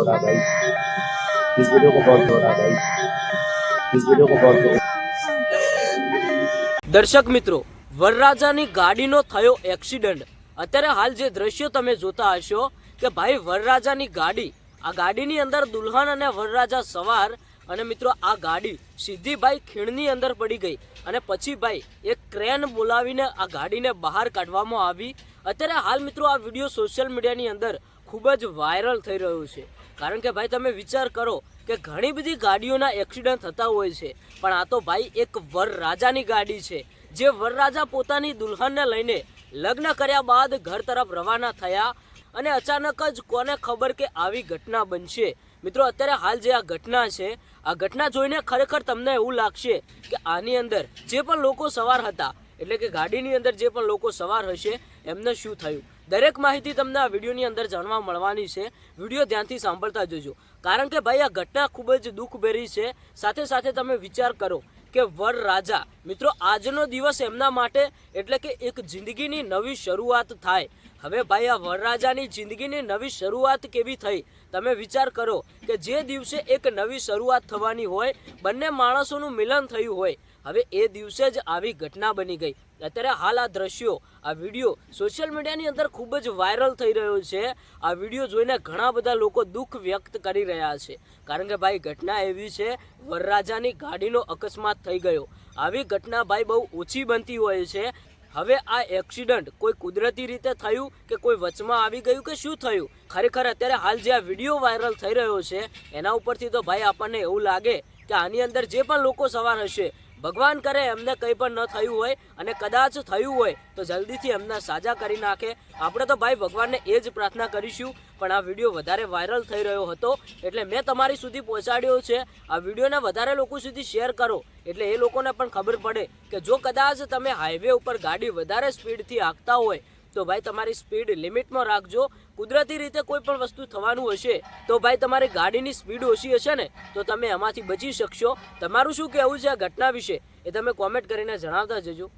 हो रहा है भाई, इस वीडियो को बहुत हो रहा है भाई, इस वीडियो को बहुत हो। દર્શક મિત્રો, વરરાજાની ગાડીનો થયો એક્સિડન્ટ। અત્યારે હાલ જે દ્રશ્યો તમે જોતા હશો કે ભાઈ વરરાજાની ગાડી, આ ગાડીની અંદર દુલ્હન અને વરરાજા સવાર, અને મિત્રો આ ગાડી સીધી ભાઈ ખીણની અંદર પડી ગઈ અને પછી ભાઈ એક ક્રેન બોલાવીને આ ગાડીને બહાર કાઢવામાં આવી। અત્યારે હાલ મિત્રો આ વિડીયો સોશિયલ મીડિયાની અંદર ખૂબ જ વાયરલ થઈ રહ્યો છે, કારણ કે ભાઈ તમે વિચાર કરો કે ઘણી બધી ગાડીઓના એક્સિડન્ટ થતા હોય છે, પણ આ તો ભાઈ એક વરરાજાની ગાડી છે, જે વરરાજા પોતાની દુલ્હનને લઈને લગ્ન કર્યા બાદ ઘર તરફ રવાના થયા અને અચાનક જ કોને ખબર કે આવી ઘટના બનશે। મિત્રો અત્યારે હાલ જે આ ઘટના છે, આ ઘટના જોઈને ખરેખર તમને એવું લાગશે કે આની અંદર જે પણ લોકો સવાર હતા, એટલે કે ગાડીની અંદર જે પણ લોકો સવાર હશે એમને શું થયું, દરેક માહિતી તમને આ વિડીયોની અંદર જાણવા મળવાની છે। વિડીયો ધ્યાનથી સાંભળતા જોજો, કારણ કે ભાઈ આ ઘટના ખૂબ જ દુઃખભરી છે। સાથે સાથે તમે વિચાર કરો કે વરરાજા, મિત્રો આજનો દિવસ એમના માટે એટલે કે એક જિંદગીની નવી શરૂઆત થાય। હવે ભાઈ આ વરરાજાની જિંદગીની નવી શરૂઆત કેવી થઈ તમે વિચાર કરો કે જે દિવસે એક નવી શરૂઆત થવાની હોય, બંને માણસોનું મિલન થયું હોય, હવે એ દિવસે જ આવી ઘટના બની ગઈ। અત્યારે હાલ આ દ્રશ્યો, આ વિડીયો સોશિયલ મીડિયાની અંદર ખૂબ જ વાયરલ થઈ રહ્યો છે। આ વિડીયો જોઈને ઘણા બધા લોકો દુઃખ વ્યક્ત કરી રહ્યા છે, કારણ કે ભાઈ ઘટના એવી છે, વરરાજાની ગાડીનો અકસ્માત થઈ ગયો। આવી ઘટના ભાઈ બહુ ઓછી બનતી હોય છે। હવે આ એક્સિડન્ટ કોઈ કુદરતી રીતે થયું કે કોઈ વચમાં આવી ગયું કે શું થયું, ખરેખર અત્યારે હાલ જે આ વિડીયો વાયરલ થઈ રહ્યો છે એના ઉપરથી તો ભાઈ આપણને એવું લાગે કે આની અંદર જે પણ લોકો સવાર હશે, ભગવાન કરે એમને કંઈ પણ ન થયું હોય, અને કદાચ થયું હોય તો જલ્દીથી એમને સાજા કરી નાખે। આપણે તો ભાઈ ભગવાનને એ જ પ્રાર્થના કરીશું। પણ આ વિડીયો વધારે વાયરલ થઈ રહ્યો હતો એટલે મેં તમારી સુધી પહોંચાડ્યો છે। આ વિડીયોને વધારે લોકો સુધી શેર કરો એટલે એ લોકોને પણ ખબર પડે કે જો કદાચ તમે હાઈવે ઉપર ગાડી વધારે સ્પીડથી હાંકતા હોય તો ભાઈ તમારી સ્પીડ લિમિટમાં રાખજો। કુદરતી રીતે કોઈ પણ વસ્તુ થવાનું હશે તો ભાઈ તમારી ગાડીની સ્પીડ ઓછી હશે ને તો તમે એમાંથી બચી શકશો। તમારું શું કહેવું છે આ ઘટના વિશે એ તમે કોમેન્ટ કરીને જણાવતા જજો।